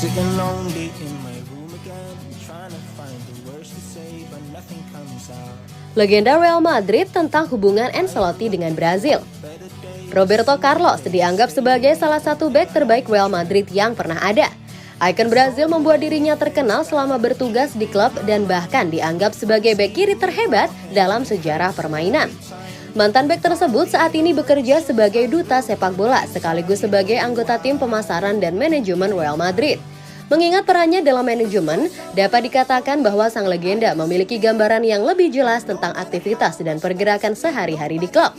Sitting lonely in my room again, trying to find the words to say, but nothing comes out. Legenda Real Madrid tentang hubungan Ancelotti dengan Brazil. Roberto Carlos dianggap sebagai salah satu bek terbaik Real Madrid yang pernah ada. Ikon Brazil membuat dirinya terkenal selama bertugas di klub dan bahkan dianggap sebagai bek kiri terhebat dalam sejarah permainan. Mantan bek tersebut saat ini bekerja sebagai duta sepak bola sekaligus sebagai anggota tim pemasaran dan manajemen Real Madrid. Mengingat perannya dalam manajemen, dapat dikatakan bahwa sang legenda memiliki gambaran yang lebih jelas tentang aktivitas dan pergerakan sehari-hari di klub.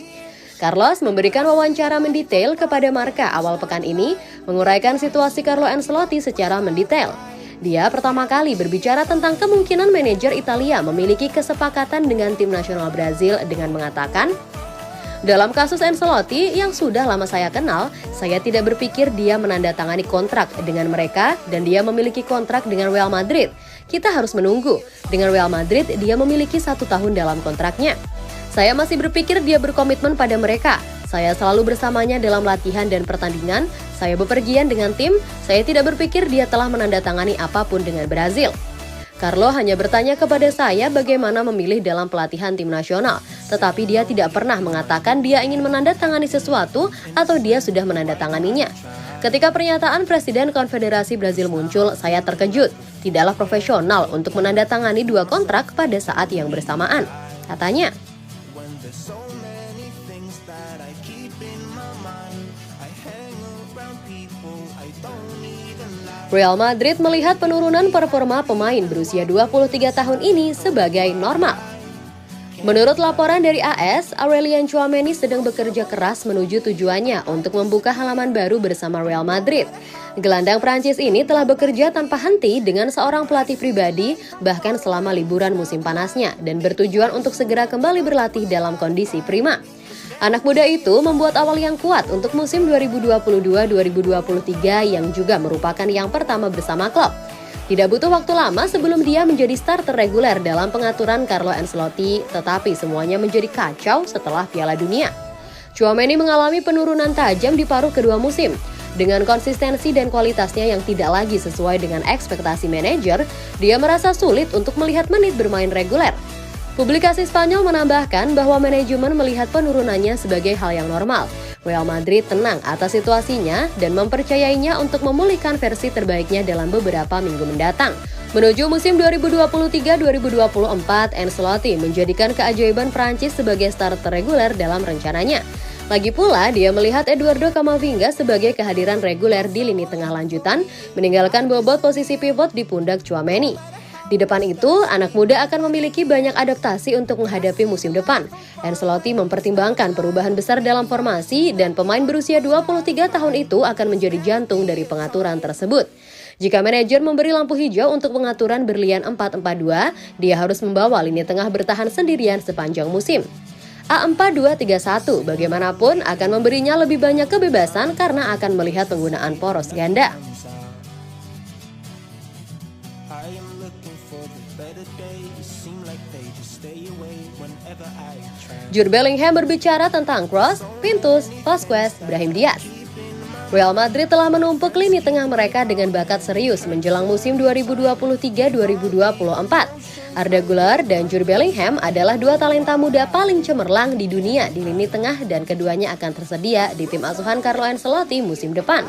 Carlos memberikan wawancara mendetail kepada Marca awal pekan ini, menguraikan situasi Carlo Ancelotti secara mendetail. Dia pertama kali berbicara tentang kemungkinan manajer Italia memiliki kesepakatan dengan tim nasional Brazil dengan mengatakan, "Dalam kasus Ancelotti yang sudah lama saya kenal, saya tidak berpikir dia menandatangani kontrak dengan mereka dan dia memiliki kontrak dengan Real Madrid. Kita harus menunggu. Dengan Real Madrid, dia memiliki 1 tahun dalam kontraknya. Saya masih berpikir dia berkomitmen pada mereka. Saya selalu bersamanya dalam latihan dan pertandingan. Saya bepergian dengan tim. Saya tidak berpikir dia telah menandatangani apapun dengan Brazil." Carlo hanya bertanya kepada saya bagaimana memilih dalam pelatihan tim nasional, tetapi dia tidak pernah mengatakan dia ingin menandatangani sesuatu atau dia sudah menandatanganinya. Ketika pernyataan Presiden Konfederasi Brazil muncul, saya terkejut. Tidaklah profesional untuk menandatangani 2 kontrak pada saat yang bersamaan, katanya. Real Madrid melihat penurunan performa pemain berusia 23 tahun ini sebagai normal. Menurut laporan dari AS, Aurelien Tchouaméni sedang bekerja keras menuju tujuannya untuk membuka halaman baru bersama Real Madrid. Gelandang Prancis ini telah bekerja tanpa henti dengan seorang pelatih pribadi bahkan selama liburan musim panasnya dan bertujuan untuk segera kembali berlatih dalam kondisi prima. Anak muda itu membuat awal yang kuat untuk musim 2022-2023 yang juga merupakan yang pertama bersama klub. Tidak butuh waktu lama sebelum dia menjadi starter reguler dalam pengaturan Carlo Ancelotti, tetapi semuanya menjadi kacau setelah Piala Dunia. Tchouaméni mengalami penurunan tajam di paruh kedua musim. Dengan konsistensi dan kualitasnya yang tidak lagi sesuai dengan ekspektasi manajer, dia merasa sulit untuk melihat menit bermain reguler. Publikasi Spanyol menambahkan bahwa manajemen melihat penurunannya sebagai hal yang normal. Real Madrid tenang atas situasinya dan mempercayainya untuk memulihkan versi terbaiknya dalam beberapa minggu mendatang. Menuju musim 2023-2024, Ancelotti menjadikan keajaiban Prancis sebagai starter reguler dalam rencananya. Lagi pula, dia melihat Eduardo Camavinga sebagai kehadiran reguler di lini tengah lanjutan, meninggalkan bobot posisi pivot di pundak Tchouaméni. Di depan itu, anak muda akan memiliki banyak adaptasi untuk menghadapi musim depan. Ancelotti mempertimbangkan perubahan besar dalam formasi dan pemain berusia 23 tahun itu akan menjadi jantung dari pengaturan tersebut. Jika manajer memberi lampu hijau untuk pengaturan berlian 4-4-2, dia harus membawa lini tengah bertahan sendirian sepanjang musim. A4-2-3-1 bagaimanapun akan memberinya lebih banyak kebebasan karena akan melihat penggunaan poros ganda. Jude Bellingham berbicara tentang Kroos, Pintus, Vasquez, Brahim Diaz. Real Madrid telah menumpuk lini tengah mereka dengan bakat serius menjelang musim 2023-2024. Arda Güler dan Jude Bellingham adalah 2 talenta muda paling cemerlang di dunia di lini tengah dan keduanya akan tersedia di tim asuhan Carlo Ancelotti musim depan.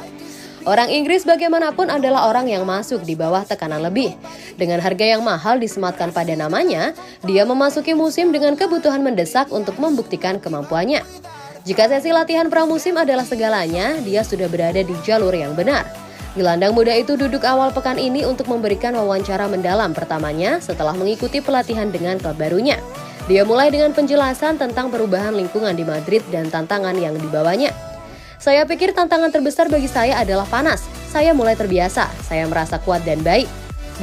Orang Inggris bagaimanapun adalah orang yang masuk di bawah tekanan lebih. Dengan harga yang mahal disematkan pada namanya, dia memasuki musim dengan kebutuhan mendesak untuk membuktikan kemampuannya. Jika sesi latihan pramusim adalah segalanya, dia sudah berada di jalur yang benar. Gelandang muda itu duduk awal pekan ini untuk memberikan wawancara mendalam pertamanya setelah mengikuti pelatihan dengan klub barunya. Dia mulai dengan penjelasan tentang perubahan lingkungan di Madrid dan tantangan yang dibawanya. "Saya pikir tantangan terbesar bagi saya adalah panas. Saya mulai terbiasa. Saya merasa kuat dan baik."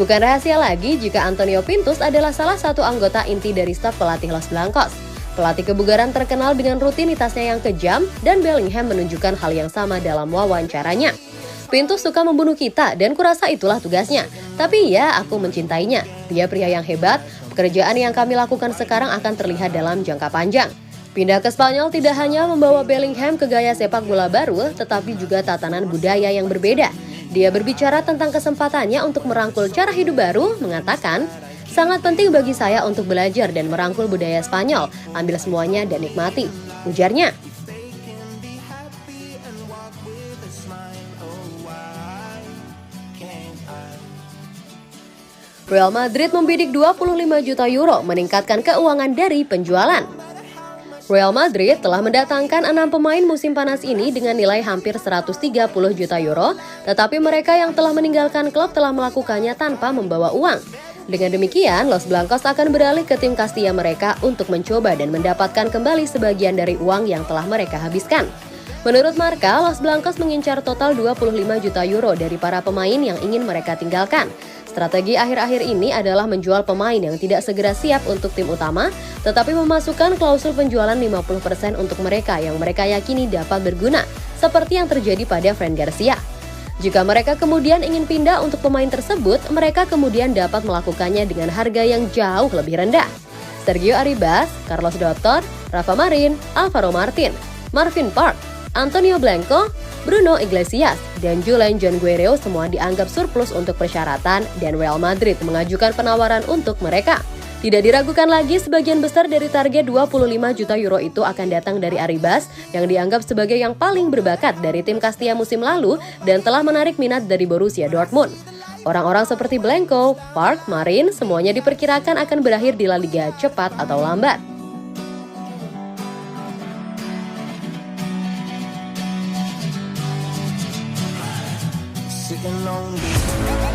Bukan rahasia lagi jika Antonio Pintus adalah salah satu anggota inti dari staf pelatih Los Blancos. Pelatih kebugaran terkenal dengan rutinitasnya yang kejam dan Bellingham menunjukkan hal yang sama dalam wawancaranya. "Pintus suka membunuh kita dan kurasa itulah tugasnya. Tapi ya, aku mencintainya. Dia pria yang hebat. Pekerjaan yang kami lakukan sekarang akan terlihat dalam jangka panjang." Pindah ke Spanyol tidak hanya membawa Bellingham ke gaya sepak bola baru, tetapi juga tatanan budaya yang berbeda. Dia berbicara tentang kesempatannya untuk merangkul cara hidup baru, mengatakan, "Sangat penting bagi saya untuk belajar dan merangkul budaya Spanyol, ambil semuanya dan nikmati," ujarnya. Real Madrid membidik 25 juta euro meningkatkan keuangan dari penjualan. Real Madrid telah mendatangkan 6 pemain musim panas ini dengan nilai hampir 130 juta euro, tetapi mereka yang telah meninggalkan klub telah melakukannya tanpa membawa uang. Dengan demikian, Los Blancos akan beralih ke tim Castilla mereka untuk mencoba dan mendapatkan kembali sebagian dari uang yang telah mereka habiskan. Menurut Marca, Los Blancos mengincar total 25 juta euro dari para pemain yang ingin mereka tinggalkan. Strategi akhir-akhir ini adalah menjual pemain yang tidak segera siap untuk tim utama, tetapi memasukkan klausul penjualan 50% untuk mereka yang mereka yakini dapat berguna, seperti yang terjadi pada Fran Garcia. Jika mereka kemudian ingin pindah untuk pemain tersebut, mereka kemudian dapat melakukannya dengan harga yang jauh lebih rendah. Sergio Arribas, Carlos Doctor, Rafa Marin, Alvaro Martin, Marvin Park, Antonio Blanco, Bruno Iglesias, dan Julen John Guerrero semua dianggap surplus untuk persyaratan dan Real Madrid mengajukan penawaran untuk mereka. Tidak diragukan lagi, sebagian besar dari target 25 juta euro itu akan datang dari Arribas yang dianggap sebagai yang paling berbakat dari tim Castilla musim lalu dan telah menarik minat dari Borussia Dortmund. Orang-orang seperti Blanco, Park, Marin semuanya diperkirakan akan berakhir di La Liga cepat atau lambat. Sitting on the